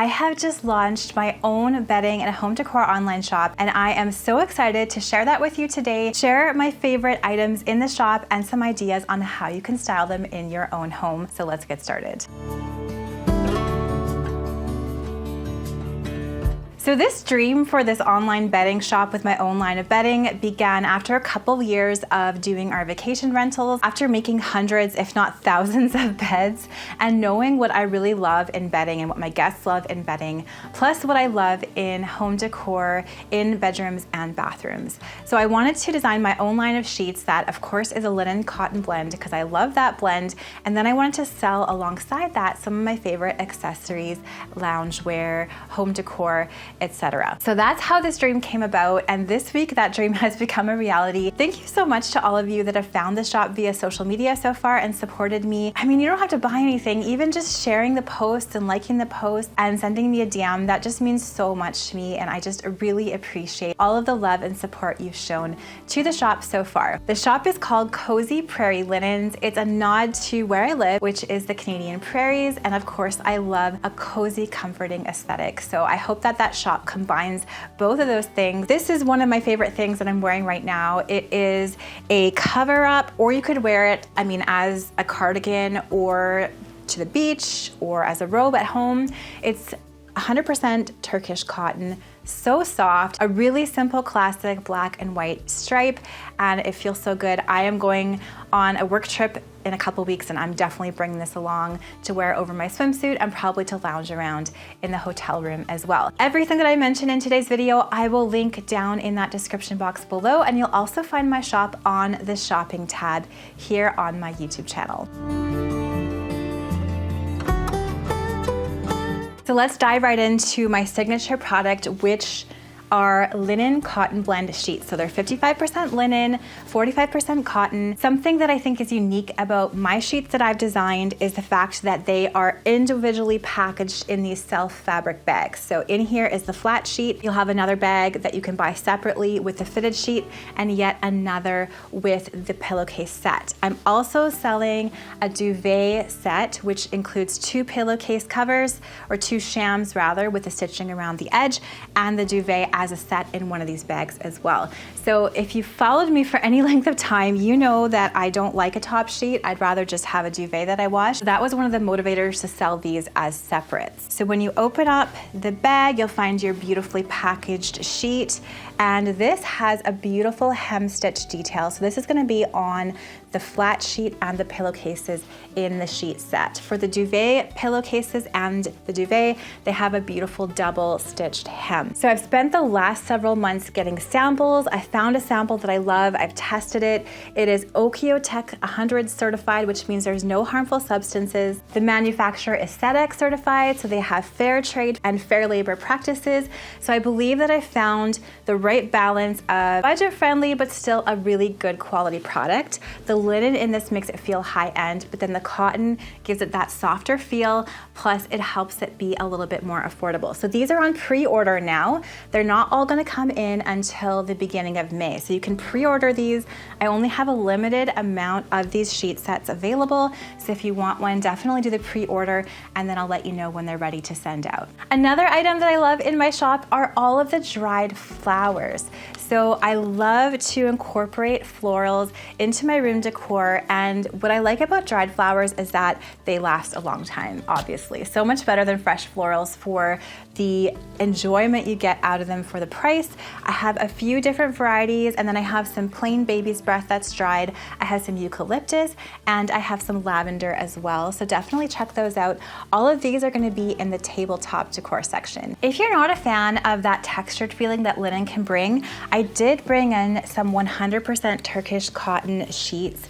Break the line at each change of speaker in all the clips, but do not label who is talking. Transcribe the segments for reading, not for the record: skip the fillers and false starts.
I have just launched my own bedding and home decor online shop, and I am so excited to share that with you today, share my favorite items in the shop and some ideas on how you can style them in your own home. So let's get started. So this dream for this online bedding shop with my own line of bedding began after a couple years of doing our vacation rentals, after making hundreds, if not thousands of beds, and knowing what I really love in bedding and what my guests love in bedding, plus what I love in home decor in bedrooms and bathrooms. So I wanted to design my own line of sheets that of course is a linen cotton blend because I love that blend, and then I wanted to sell alongside that some of my favorite accessories, loungewear, home decor, etc. So that's how this dream came about, and this week that dream has become a reality. Thank you so much to all of you that have found the shop via social media so far and supported me. I mean, you don't have to buy anything, even just sharing the posts and liking the post and sending me a DM, that just means so much to me, and I just really appreciate all of the love and support you've shown to the shop so far. The shop is called Cozy Prairie Linens. It's a nod to where I live, which is the Canadian prairies, and of course I love a cozy, comforting aesthetic. So I hope that that shop combines both of those things. This is one of my favorite things that I'm wearing right now. It is a cover up, or you could wear it, I mean, as a cardigan or to the beach or as a robe at home. It's 100% Turkish cotton, so soft, a really simple classic black and white stripe, and it feels so good. I am going on a work trip in a couple weeks, and I'm definitely bringing this along to wear over my swimsuit and probably to lounge around in the hotel room as well. Everything that I mentioned in today's video, I will link down in that description box below, and you'll also find my shop on the shopping tab here on my YouTube channel. So let's dive right into my signature product, which are linen cotton blend sheets. So they're 55% linen, 45% cotton. Something that I think is unique about my sheets that I've designed is the fact that they are individually packaged in these self fabric bags. So in here is the flat sheet. You'll have another bag that you can buy separately with the fitted sheet, and yet another with the pillowcase set. I'm also selling a duvet set, which includes 2 pillowcase covers, or 2 shams rather, with the stitching around the edge, and the duvet as a set in one of these bags as well. So if you followed me for any length of time, you know that I don't like a top sheet. I'd rather just have a duvet that I wash. That was one of the motivators to sell these as separates. So when you open up the bag, you'll find your beautifully packaged sheet, and this has a beautiful hem stitch detail. So this is going to be on the flat sheet and the pillowcases in the sheet set. For the duvet pillowcases and the duvet, they have a beautiful double stitched hem. So I've spent the last several months getting samples. I found a sample that I love. I've tested it. It is Okiotech 100 certified, which means there's no harmful substances. The manufacturer is SEDEX certified, so they have fair trade and fair labor practices. So I believe that I found the right balance of budget-friendly but still a really good quality product. The linen in this makes it feel high-end, but then the cotton gives it that softer feel, plus it helps it be a little bit more affordable. So these are on pre-order now. They're not all gonna come in until the beginning of May, so you can pre-order these. I only have a limited amount of these sheet sets available, so if you want one, definitely do the pre-order, and then I'll let you know when they're ready to send out. Another item that I love in my shop are all of the dried flowers. So I love to incorporate florals into my room decor, and what I like about dried flowers is that they last a long time, obviously. So much better than fresh florals for the enjoyment you get out of them for the price. I have a few different varieties, and then I have some plain baby's breath that's dried. I have some eucalyptus, and I have some lavender as well. So definitely check those out. All of these are gonna be in the tabletop decor section. If you're not a fan of that textured feeling that linen can bring, I did bring in some 100% Turkish cotton sheets.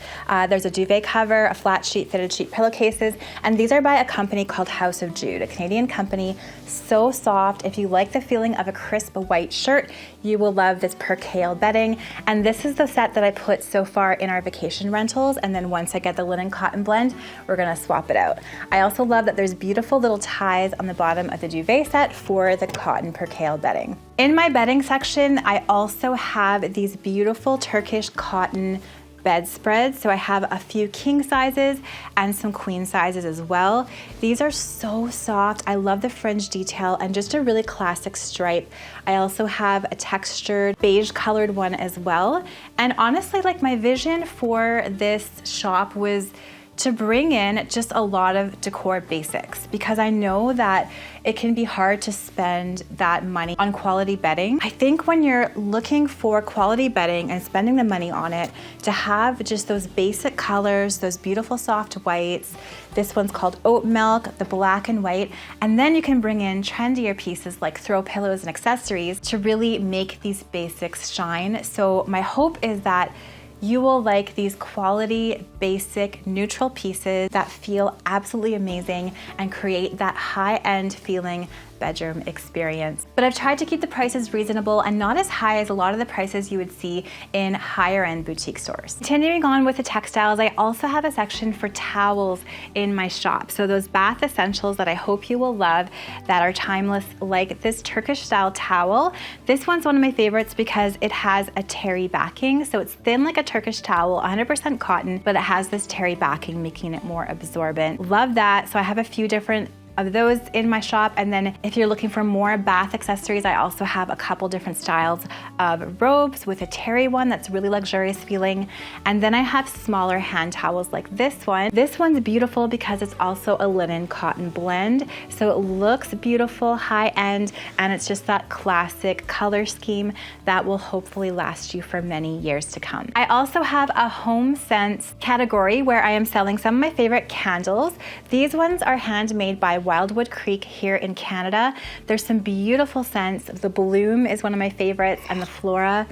There's a duvet cover, a flat sheet, fitted sheet pillowcases, and these are by a company called House of Jude, a Canadian company. So soft. If you like the feeling of a crisp white shirt, you will love this percale bedding. And this is the set that I put so far in our vacation rentals, and then once I get the linen cotton blend, we're gonna swap it out. I also love that there's beautiful little ties on the bottom of the duvet set for the cotton percale bedding. In my bedding section, I also have these beautiful Turkish cotton bedspreads. So I have a few king sizes and some queen sizes as well. These are so soft. I love the fringe detail and just a really classic stripe. I also have a textured beige colored one as well. And honestly, like, my vision for this shop was to bring in just a lot of decor basics, because I know that it can be hard to spend that money on quality bedding. I think when you're looking for quality bedding and spending the money on it, to have just those basic colors, those beautiful soft whites, this one's called Oat Milk, the black and white, and then you can bring in trendier pieces like throw pillows and accessories to really make these basics shine. So my hope is that you will like these quality, basic, neutral pieces that feel absolutely amazing and create that high-end feeling bedroom experience. But I've tried to keep the prices reasonable and not as high as a lot of the prices you would see in higher end boutique stores. Continuing on with the textiles, I also have a section for towels in my shop. So those bath essentials that I hope you will love that are timeless, like this Turkish style towel. This one's one of my favorites because it has a terry backing. So it's thin like a Turkish towel, 100% cotton, but it has this terry backing, making it more absorbent. Love that. So I have a few different of those in my shop. And then if you're looking for more bath accessories, I also have a couple different styles of robes with a terry one that's really luxurious feeling. And then I have smaller hand towels like this one. This one's beautiful because it's also a linen cotton blend. So it looks beautiful, high end, and it's just that classic color scheme that will hopefully last you for many years to come. I also have a home scents category where I am selling some of my favorite candles. These ones are handmade by Wildwood Creek here in Canada. There's some beautiful scents. The Bloom is one of my favorites, and the Flora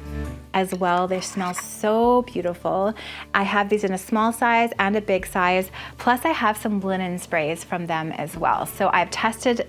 as well. They smell so beautiful. I have these in a small size and a big size, plus I have some linen sprays from them as well. So I've tested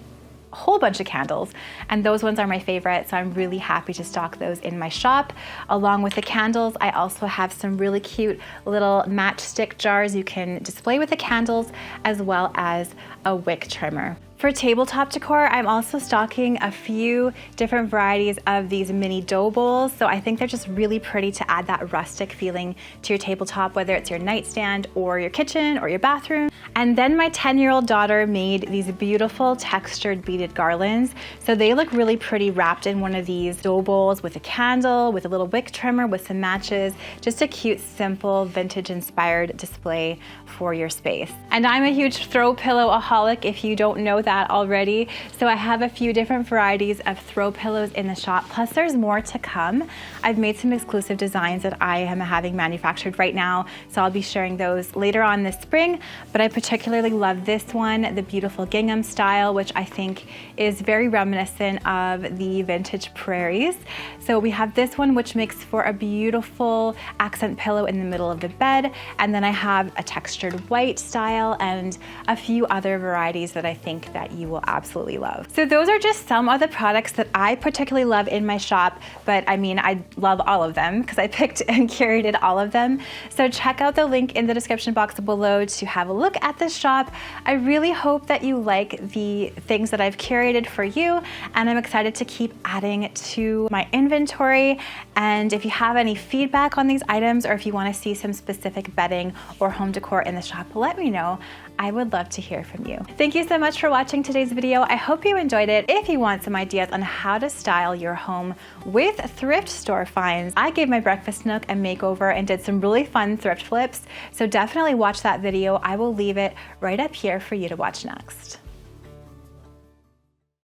a whole bunch of candles, and those ones are my favorite, so I'm really happy to stock those in my shop. Along with the candles, I also have some really cute little matchstick jars you can display with the candles, as well as a wick trimmer. For tabletop decor, I'm also stocking a few different varieties of these mini dough bowls. So I think they're just really pretty to add that rustic feeling to your tabletop, whether it's your nightstand or your kitchen or your bathroom. And then my 10-year-old daughter made these beautiful textured beaded garlands. So they look really pretty wrapped in one of these dough bowls with a candle, with a little wick trimmer, with some matches. Just a cute, simple, vintage inspired display for your space. And I'm a huge throw pillow-aholic, if you don't know that already. So I have a few different varieties of throw pillows in the shop, plus there's more to come. I've made some exclusive designs that I am having manufactured right now, so I'll be sharing those later on this spring. But I particularly love this one, the beautiful gingham style, which I think is very reminiscent of the vintage prairies. So we have this one, which makes for a beautiful accent pillow in the middle of the bed. And then I have a textured white style and a few other varieties that I think that you will absolutely love. So those are just some of the products that I particularly love in my shop, but I mean, I love all of them because I picked and curated all of them. So check out the link in the description box below to have a look at this shop. I really hope that you like the things that I've curated for you, and I'm excited to keep adding to my inventory. And if you have any feedback on these items, or if you want to see some specific bedding or home decor in the shop, let me know. I would love to hear from you. Thank you so much for watching today's video. I hope you enjoyed it. If you want some ideas on how to style your home with thrift store finds, I gave my breakfast nook a makeover and did some really fun thrift flips. So definitely watch that video. I will leave it right up here for you to watch next.